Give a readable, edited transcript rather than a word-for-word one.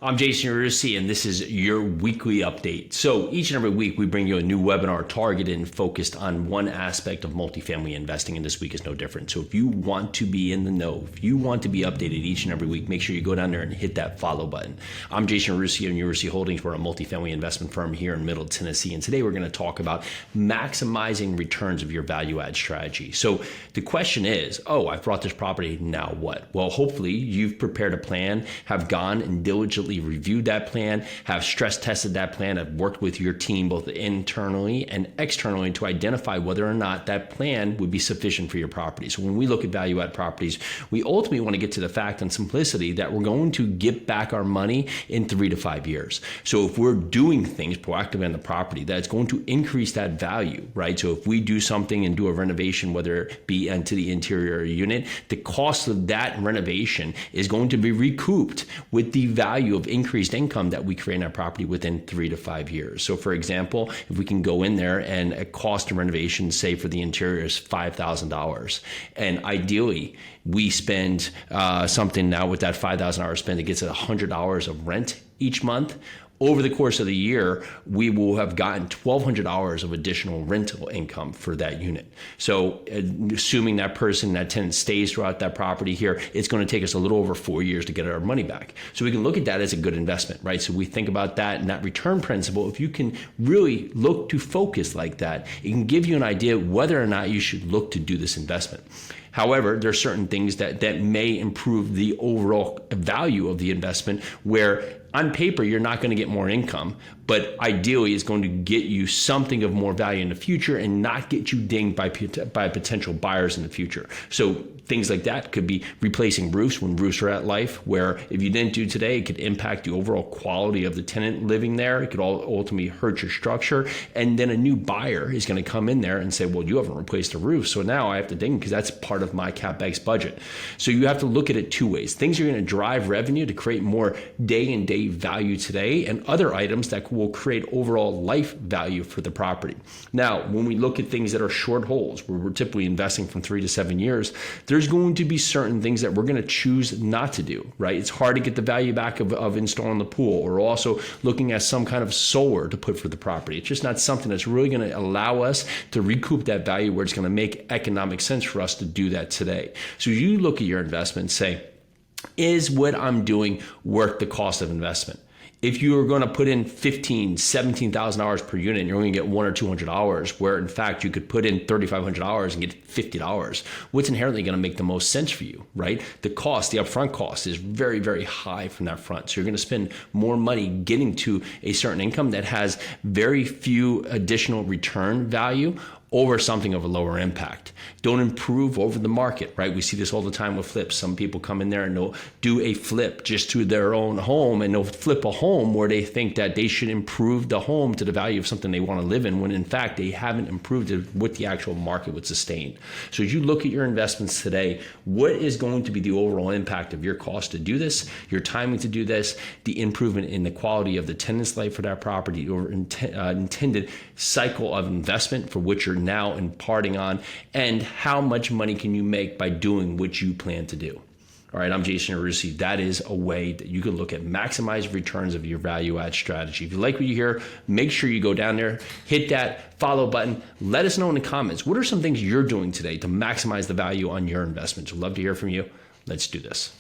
I'm Jason Yarusi, and this is your weekly update. So each and every week, we bring you a new webinar targeted and focused on one aspect of multifamily investing, and this week is no different. So if you want to be in the know, if you want to be updated each and every week, make sure you go down there and hit that follow button. I'm Jason Yarusi of Yarusi Holdings. We're a multifamily investment firm here in Middle Tennessee, and today we're going to talk about maximizing returns of your value add strategy. So the question is, I've brought this property, now what? Well, hopefully you've prepared a plan, have gone and diligently reviewed that plan, have stress tested that plan, have worked with your team both internally and externally to identify whether or not that plan would be sufficient for your property. So when we look at value add properties, we ultimately want to get to the fact and simplicity that we're going to get back our money in 3 to 5 years. So if we're doing things proactively on the property, that's going to increase that value, right? So if we do something and do a renovation, whether it be into the interior unit, the cost of that renovation is going to be recouped with the value of increased income that we create in our property within 3 to 5 years. So for example, if we can go in there and a cost of renovation, say for the interior is $5,000, and ideally we spend something now with that $5,000 spend that gets at $100 of rent each month. Over the course of the year, we will have gotten $1,200 of additional rental income for that unit. So assuming that tenant stays throughout that property here, it's going to take us a little over 4 years to get our money back. So we can look at that as a good investment, right? So we think about that and that return principle. If you can really look to focus like that, it can give you an idea whether or not you should look to do this investment. However, there are certain things that may improve the overall value of the investment where on paper, you're not going to get more income, but ideally it's going to get you something of more value in the future and not get you dinged by potential buyers in the future. So things like that could be replacing roofs when roofs are at life, where if you didn't do today, it could impact the overall quality of the tenant living there. It could ultimately hurt your structure. And then a new buyer is going to come in there and say, well, you haven't replaced the roof, so now I have to ding because that's part of my CapEx budget. So you have to look at it two ways. Things are going to drive revenue to create more day-in-day value today, and other items that will create overall life value for the property. Now, when we look at things that are short holds, where we're typically investing from 3 to 7 years, there's going to be certain things that we're going to choose not to do, right? It's hard to get the value back of installing the pool, or also looking at some kind of solar to put for the property. It's just not something that's really going to allow us to recoup that value where it's going to make economic sense for us to do that today. So you look at your investment and say, is what I'm doing worth the cost of investment? If you are going to put in $15,000, $17,000 per unit, and you're going to get $100 or $200, where in fact you could put in $3,500 and get $50, what's inherently going to make the most sense for you, right? The upfront cost is very, very high from that front. So you're going to spend more money getting to a certain income that has very few additional return value over something of a lower impact. Don't improve over the market, right? We see this all the time with flips. Some people come in there and they'll do a flip just to their own home, and they'll flip a home where they think that they should improve the home to the value of something they want to live in, when in fact they haven't improved it what the actual market would sustain. So as you look at your investments today, what is going to be the overall impact of your cost to do this, your timing to do this, the improvement in the quality of the tenant's life for that property, or intended cycle of investment for which you're now imparting on, and how much money can you make by doing what you plan to do. All right, I'm Jason Yarusi. That is a way that you can look at maximize returns of your value add strategy. If you like what you hear, make sure you go down there, hit that follow button. Let us know in the comments, what are some things you're doing today to maximize the value on your investments? We'd love to hear from you. Let's do this.